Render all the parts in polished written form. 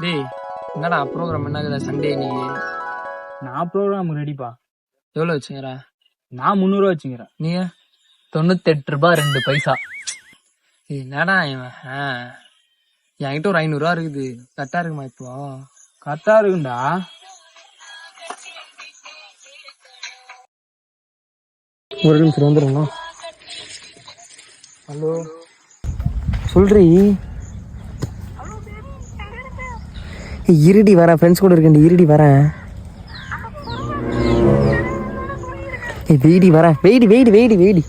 டேய் என்னடா program என்னங்குற Sunday நீ? நான் ப்ரோக்ராம் ரெடிப்பா. எவ்வளோ வச்சுங்கிறா? நான் 300 ரூபா வச்சுக்கிறேன். நீ 98 ரூபாய் 2 பைசா. என்னடா இவன்? என்கிட்ட ஒரு 500 ரூபா இருக்குது. கரெக்டா இருக்குமா இப்போ? கரெக்டா இருக்குண்டா. ஒரு நிமிஷம் வந்துடுங்கண்ணா. ஹலோ சொல்றி. இருடி வரேன், ஃப்ரெண்ட்ஸ் கூட இருக்கேன். இருடி வரேன். வெயிடி வரேன். வெயிடி வெயிடி வெயிடி வெயிடி.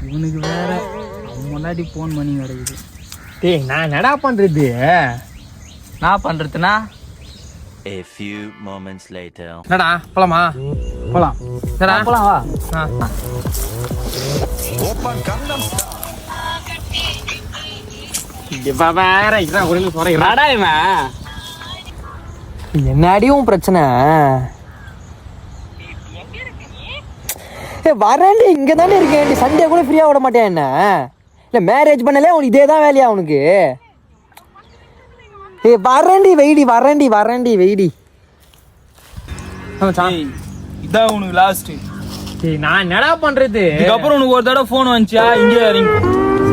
இவனுக்கு வேற முன்னாடி போன் பண்ணி கிடக்குது. டேய் நான் என்னடா பண்றது? நான் பண்றதுனா A few moments later. என்னடா போலாமா? போலாம். என்னடா போலாம் வா. இப்ப வேற இதான் ஒரு நிமிஷம் வரேன். என்னடா இவன்? என்னடியும் பிரச்சனை? வரேன்டி, இங்க தானே இருக்கேன். சண்டே கூட ஃப்ரீயா விட மாட்டேன். என்ன இல்ல மேரேஜ் பண்ணலே உனக்கு இதே தான் வேலையா உனக்கு? வரேன்டி வெயிடி வரேன்டி வரேன்டி வெயிடி. இதான் உனக்கு லாஸ்ட். நான் என்னடா பண்றது? இதுக்கப்புறம் உனக்கு ஒரு தடவை போன் வந்துச்சா இங்கே இறங்கி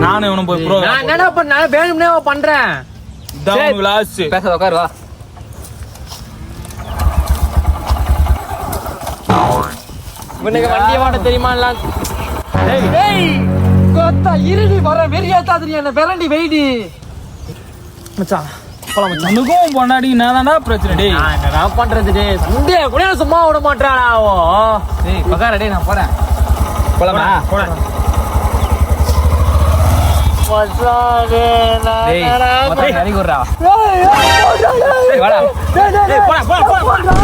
நானும் இவனும் போய் ப்ரோ. நான் என்னடா பண்ண வேணும்னே பண்றேன். இதான் உனக்கு லாஸ்ட். பேச உட்காரு வா. உனக்கு வண்டியை வாட தெரியுமா? இருடி வர வெறியாத்தாதிரி என்ன பெரண்டி வெயிடி. மச்சான் போலாம் மச்சான். உனக்கும் பொண்டாடி என்னதான்டா பிரச்சனை? டேய் நான் என்னடா பண்றது? டேய் சண்டே கூட சும்மா விட மாட்டாடா அவோ. டேய் பகார டேய் நான் போறேன். போலாமா? போறேன். மச்சானே நான் டேய் மொத்தம் இறங்கி விடுறா. டேய் வாடா. டேய் போடா போடா போடா.